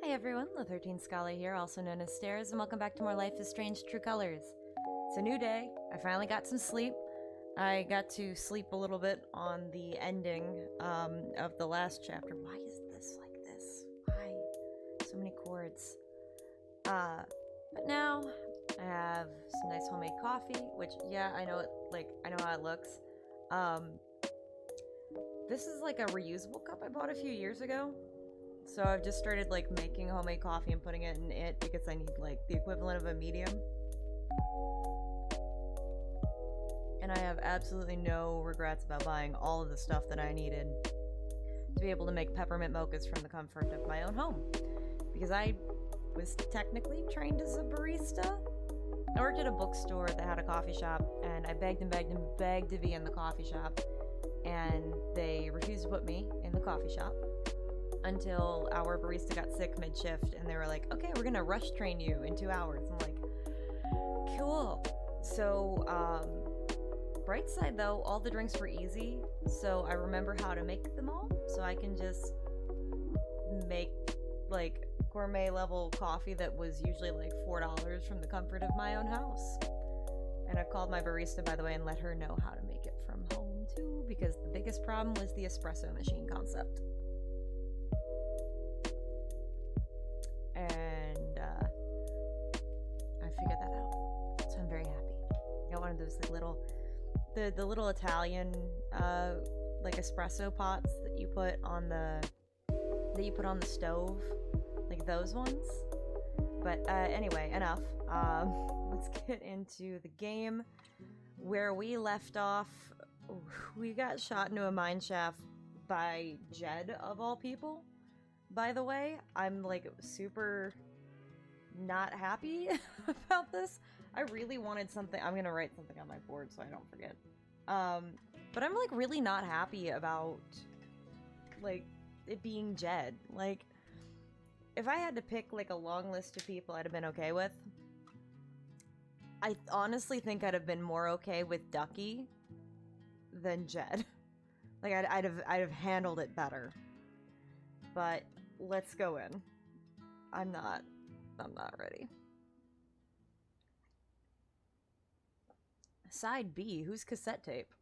Hey everyone, the 13th Scala here, also known as Stairs, and welcome back to more Life is Strange True Colors. It's a new day. I finally got some sleep. I got to sleep a little bit on the ending of the last chapter. Why is this like this? Why? So many chords. But now I have some nice homemade coffee, which, yeah, I know I know how it looks. This is like a reusable cup I bought a few years ago. So I've just started making homemade coffee and putting it in it because I need the equivalent of a medium. And I have absolutely no regrets about buying all of the stuff that I needed to be able to make peppermint mochas from the comfort of my own home. Because I was technically trained as a barista. I worked at a bookstore that had a coffee shop, and I begged and begged and begged to be in the coffee shop, and they refused to put me in the coffee shop until our barista got sick mid-shift, and they were like, okay, we're gonna rush train you in 2 hours. I'm like, cool. So bright side though, all the drinks were easy, so I remember how to make them all, so I can just make gourmet level coffee that was usually $4 from the comfort of my own house. And I've called my barista, by the way, and let her know how to make it from home too, because the biggest problem was the espresso machine concept. And I figured that out, so I'm very happy. Got one of those the little Italian espresso pots that you put on the stove, like those ones. But anyway, enough. Let's get into the game. Where we left off, we got shot into a mine shaft by Jed, of all people. By the way, I'm super not happy about this. I really wanted something. I'm gonna write something on my board so I don't forget. But I'm really not happy about it being Jed. If I had to pick a long list of people I'd have been okay with, I honestly think I'd have been more okay with Ducky than Jed. I'd have handled it better. But let's go in. I'm not ready. Side B, who's cassette tape?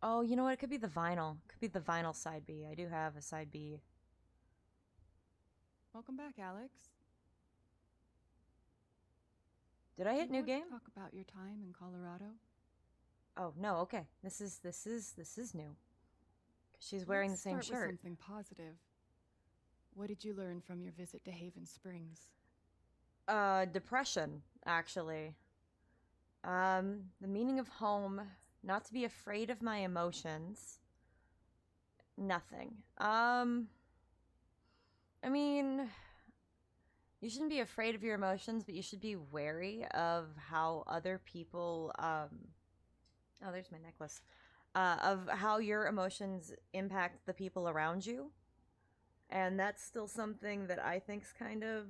Oh, you know what? It could be the vinyl. It could be the vinyl side B. I do have a side B. Welcome back, Alex. Did I hit new game? Talk about your time in Colorado. Oh no, okay. This is new. She's wearing the same shirt. Let's start with something positive. What did you learn from your visit to Haven Springs? Depression, actually. The meaning of home, not to be afraid of my emotions. Nothing. I mean, you shouldn't be afraid of your emotions, but you should be wary of how other people, oh, there's my necklace. Of how your emotions impact the people around you. And that's still something that I think's kind of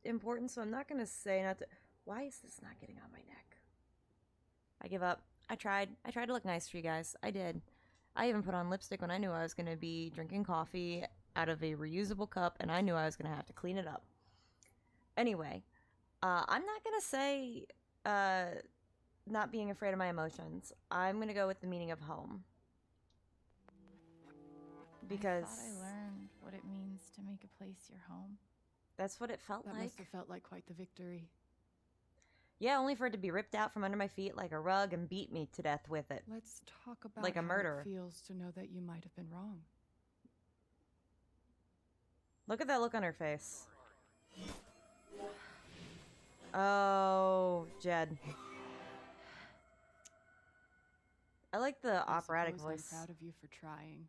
important, so I'm not going to say not to... Why is this not getting on my neck? I give up. I tried to look nice for you guys. I did. I even put on lipstick when I knew I was going to be drinking coffee out of a reusable cup, and I knew I was going to have to clean it up. Anyway, I'm not going to say not being afraid of my emotions. I'm going to go with the meaning of home. Because I thought I learned what it means to make a place your home. That's what it felt like. That must have felt like quite the victory. Yeah, only for it to be ripped out from under my feet like a rug and beat me to death with it. Let's talk about like a murderer. How it feels to know that you might have been wrong. Look at that look on her face. Oh, Jed. I like the operatic voice. I'm proud of you for trying.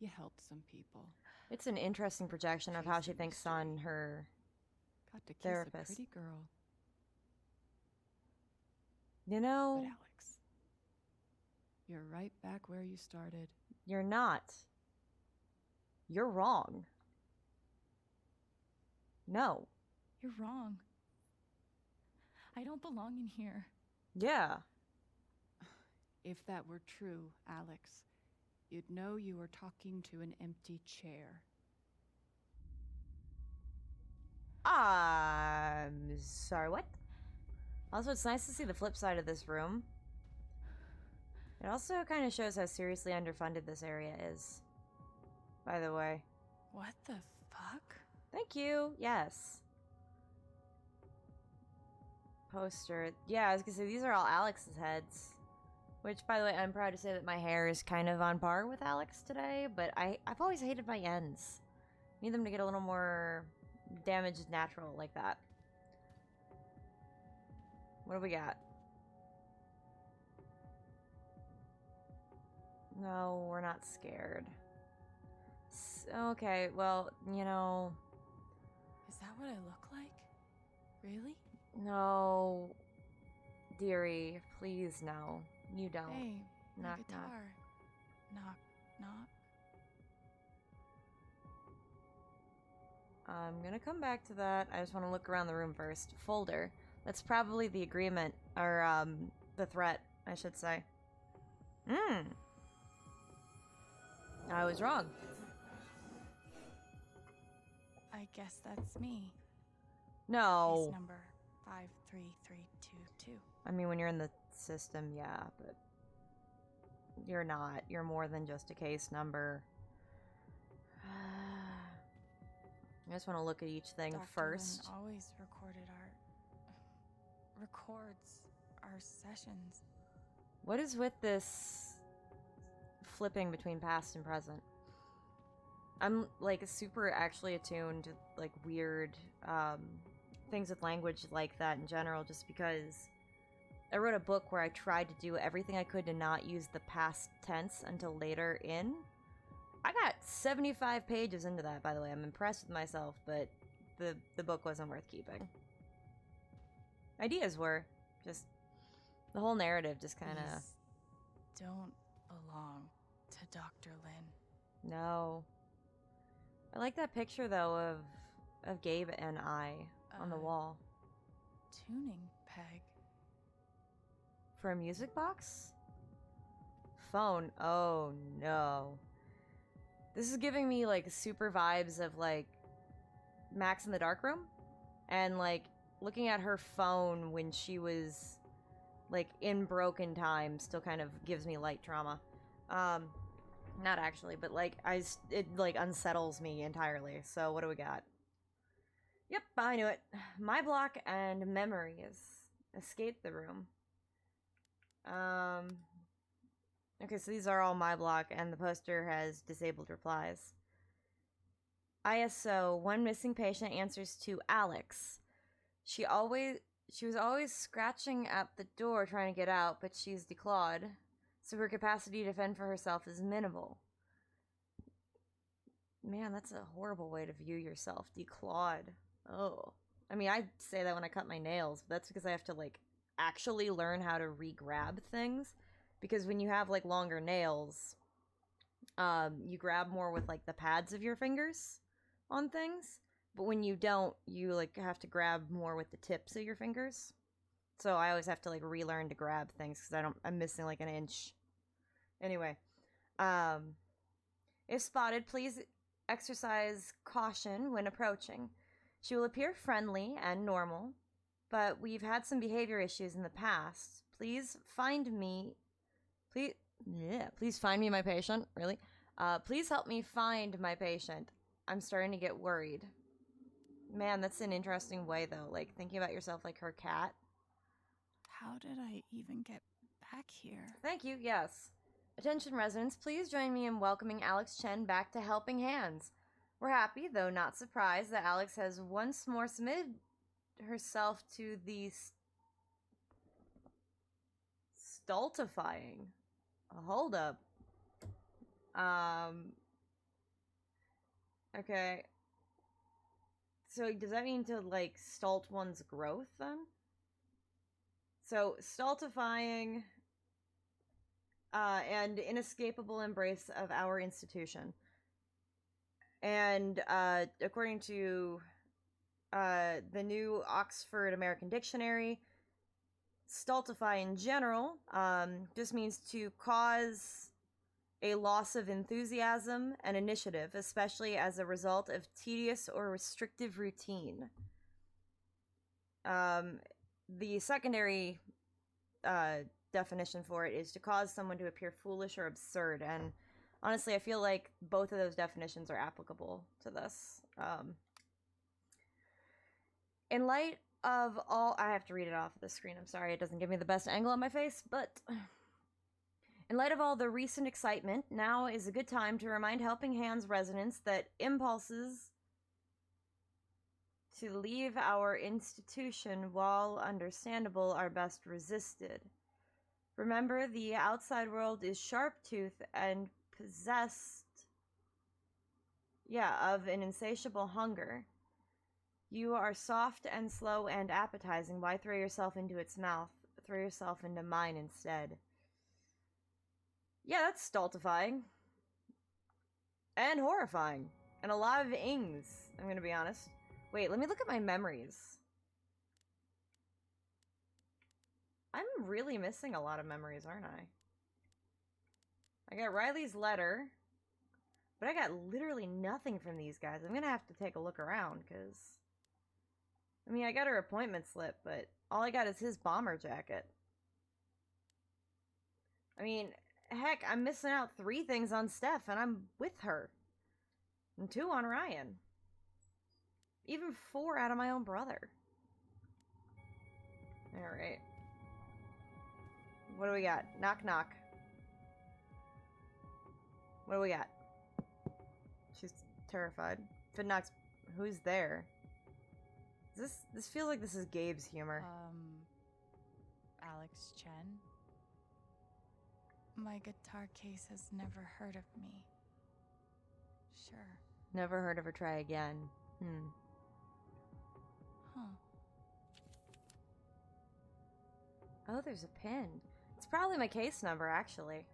You helped some people. It's an interesting projection of how she thinks Son, her got to kiss therapist. A pretty girl. You know... But Alex, you're right back where you started. You're not. You're wrong. No. You're wrong. I don't belong in here. Yeah. If that were true, Alex, you'd know you were talking to an empty chair. Sorry, what? Also, it's nice to see the flip side of this room. It also kind of shows how seriously underfunded this area is. By the way. What the fuck? Thank you. Yes. Poster. Yeah, I was gonna say, these are all Alex's heads. Which, by the way, I'm proud to say that my hair is kind of on par with Alex today, but I've always hated my ends. Need them to get a little more damaged natural like that. What do we got? No, we're not scared. Okay, well, you know... Is that what I look like? Really? No. Dearie, please no. You don't. Hey, my knock, guitar. knock. Knock, knock. I'm gonna come back to that. I just want to look around the room first. Folder. That's probably the agreement, or, the threat, I should say. I was wrong. I guess that's me. No. Case number 53322. I mean, when you're in the system, yeah, but... You're not. You're more than just a case number. I just want to look at each thing Dr. first. Lin always records our sessions. What is with this flipping between past and present? I'm like super actually attuned to like weird things with language like that in general, just because I wrote a book where I tried to do everything I could to not use the past tense until later in. I got 75 pages into that, by the way. I'm impressed with myself, but the book wasn't worth keeping. Ideas were. Just the whole narrative just kind of... Don't belong to Dr. Lin. No. I like that picture, though, of Gabe and I on the wall. Tuning peg. For a music box? Phone. Oh, no. This is giving me, like, super vibes of, like, Max in the Darkroom. And, like, looking at her phone when she was, like, in broken time still kind of gives me light trauma. Not actually, but, like, it, like, unsettles me entirely. So, what do we got? Yep, I knew it. My block and memories. Escape the room. Okay, so these are all my block, and the poster has disabled replies. ISO, one missing patient answers to Alex. She was always scratching at the door trying to get out, but she's declawed, so her capacity to fend for herself is minimal. Man, that's a horrible way to view yourself. Declawed. Oh. I mean, I say that when I cut my nails, but that's because I have to, like, actually learn how to re-grab things. Because when you have, like, longer nails, you grab more with, like, the pads of your fingers on things. But when you don't, you, like, have to grab more with the tips of your fingers. So I always have to, like, relearn to grab things because I'm missing, like, an inch. Anyway. If spotted, please exercise caution when approaching. She will appear friendly and normal, but we've had some behavior issues in the past. Please find me my patient. Really? Please help me find my patient. I'm starting to get worried. Man, that's an interesting way, though. Like, thinking about yourself like her cat. How did I even get back here? Thank you, yes. Attention residents, please join me in welcoming Alex Chen back to Helping Hands. We're happy, though not surprised, that Alex has once more submitted herself to the stultifying. Hold up. Okay. So does that mean to, like, stult one's growth, then? So, stultifying, and inescapable embrace of our institution. And, according to, the new Oxford American Dictionary, stultify in general, just means to cause a loss of enthusiasm and initiative, especially as a result of tedious or restrictive routine. The secondary definition for it is to cause someone to appear foolish or absurd, and honestly, I feel like both of those definitions are applicable to this. In light of all... I have to read it off of the screen, I'm sorry, it doesn't give me the best angle on my face, but... In light of all the recent excitement, now is a good time to remind Helping Hands residents that impulses to leave our institution, while understandable, are best resisted. Remember, the outside world is sharp-toothed and possessed, of an insatiable hunger. You are soft and slow and appetizing. Why throw yourself into its mouth? Throw yourself into mine instead. Yeah, that's stultifying. And horrifying. And a lot of ings, I'm gonna be honest. Wait, let me look at my memories. I'm really missing a lot of memories, aren't I? I got Riley's letter, but I got literally nothing from these guys. I'm gonna have to take a look around, because... I mean, I got her appointment slip, but all I got is his bomber jacket. I mean, heck, I'm missing out 3 things on Steph, and I'm with her. And 2 on Ryan. Even 4 out of my own brother. Alright. What do we got? Knock, knock. What do we got? She's terrified. If it knocks... Who's there? This feels like this is Gabe's humor. Alex Chen? My guitar case has never heard of me. Sure. Never heard of her. Try again. Huh. Oh, there's a pin. It's probably my case number, actually.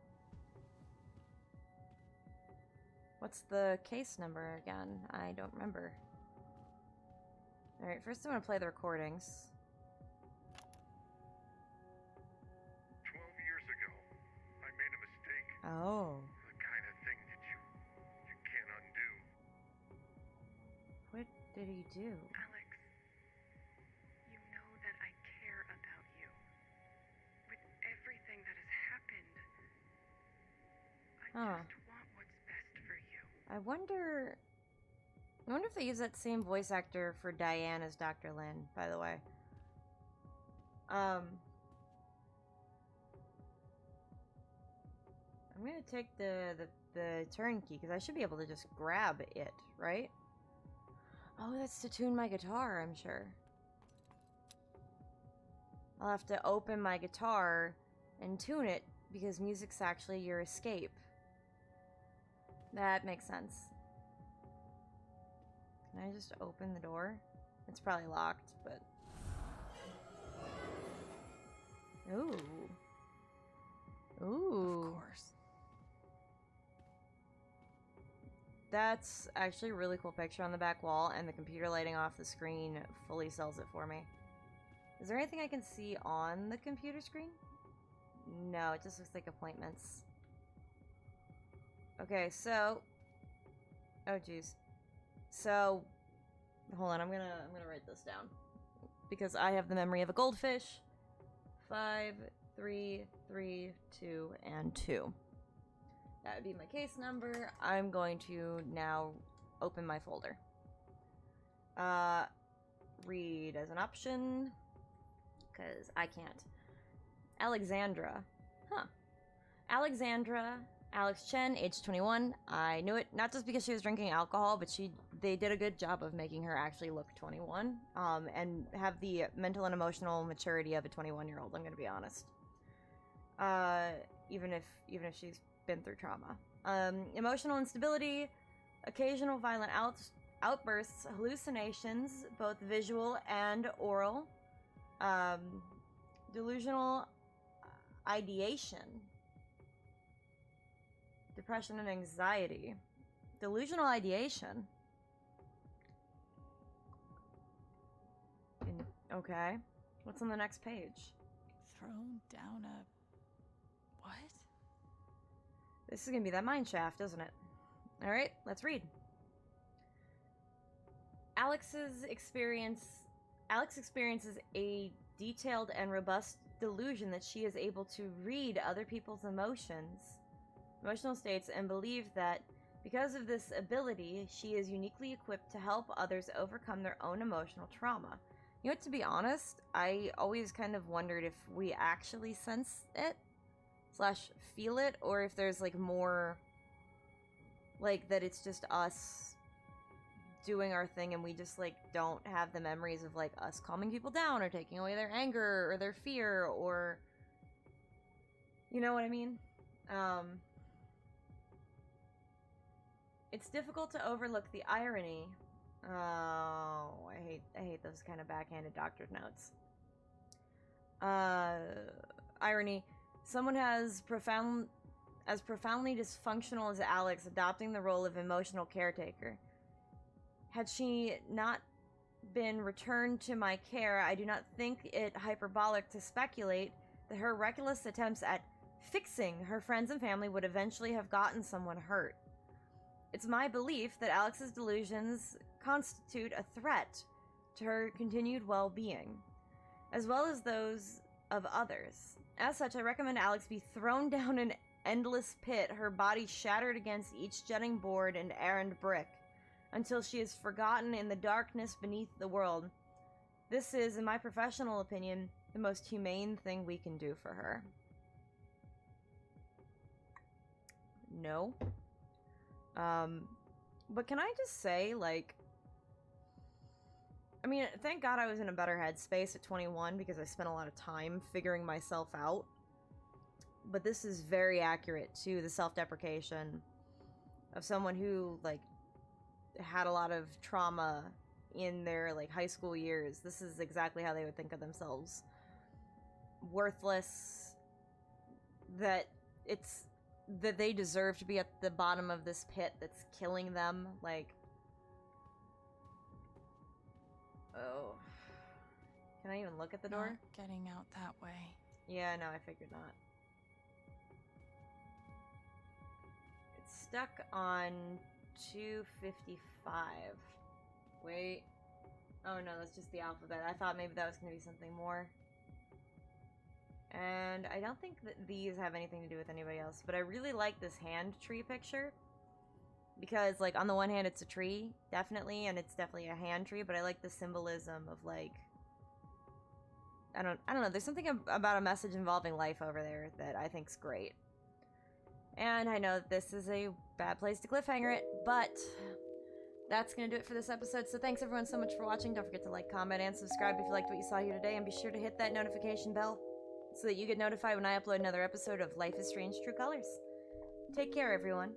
What's the case number again? I don't remember. Alright, first I'm gonna play the recordings. 12 years ago, I made a mistake. Oh. The kind of thing that you can't undo. What did he do? Alex, you know that I care about you. With everything that has happened, I just want what's best for you. I wonder if they use that same voice actor for Diane as Dr. Lin, by the way. I'm gonna take the turnkey, because I should be able to just grab it, right? Oh, that's to tune my guitar, I'm sure. I'll have to open my guitar and tune it, because music's actually your escape. That makes sense. Can I just open the door? It's probably locked, but... Ooh. Ooh. Of course. That's actually a really cool picture on the back wall, and the computer lighting off the screen fully sells it for me. Is there anything I can see on the computer screen? No, it just looks like appointments. Okay, so... Oh, jeez. So... Hold on, I'm gonna write this down. Because I have the memory of a goldfish. 5, 3, 3, 2, and 2. That would be my case number. I'm going to now open my folder. Read as an option. Because I can't. Alexandra. Huh. Alexandra, Alex Chen, age 21. I knew it, not just because she was drinking alcohol, but they did a good job of making her actually look 21. And have the mental and emotional maturity of a 21-year-old, I'm gonna be honest. Even if she's been through trauma. Emotional instability, occasional violent outbursts, hallucinations, both visual and oral, delusional ideation, depression and anxiety, delusional ideation. Okay, what's on the next page? Thrown down a... what? This is gonna be that mine shaft, isn't it? Alright, let's read. Alex experiences a detailed and robust delusion that she is able to read other people's emotional states, and believe that because of this ability, she is uniquely equipped to help others overcome their own emotional trauma. You know what, to be honest, I always kind of wondered if we actually sense it, / feel it, or if there's, like, more, like, that it's just us doing our thing and we just, like, don't have the memories of, like, us calming people down or taking away their anger or their fear, or, you know what I mean? It's difficult to overlook the irony. Oh, I hate those kind of backhanded doctor's notes. Irony. Someone as profoundly dysfunctional as Alex adopting the role of emotional caretaker. Had she not been returned to my care, I do not think it hyperbolic to speculate that her reckless attempts at fixing her friends and family would eventually have gotten someone hurt. It's my belief that Alex's delusions constitute a threat to her continued well-being, as well as those of others. As such, I recommend Alex be thrown down an endless pit, her body shattered against each jutting board and errand brick, until she is forgotten in the darkness beneath the world. This is, in my professional opinion, the most humane thing we can do for her. No. But can I just say, like, I mean, thank God I was in a better headspace at 21 because I spent a lot of time figuring myself out. But this is very accurate to the self-deprecation of someone who, like, had a lot of trauma in their, like, high school years. This is exactly how they would think of themselves. Worthless. That they deserve to be at the bottom of this pit that's killing them. Like, oh. Can I even look at the door? Not getting out that way. Yeah, no, I figured not. It's stuck on 255. Wait. Oh no, that's just the alphabet. I thought maybe that was going to be something more. And I don't think that these have anything to do with anybody else, but I really like this hand tree picture. Because, like, on the one hand, it's a tree, definitely, and it's definitely a hand tree, but I like the symbolism of, like, I don't know, there's something about a message involving life over there that I think's great. And I know this is a bad place to cliffhanger it, but that's going to do it for this episode. So thanks everyone so much for watching. Don't forget to like, comment, and subscribe if you liked what you saw here today, and be sure to hit that notification bell so that you get notified when I upload another episode of Life is Strange True Colors. Take care, everyone.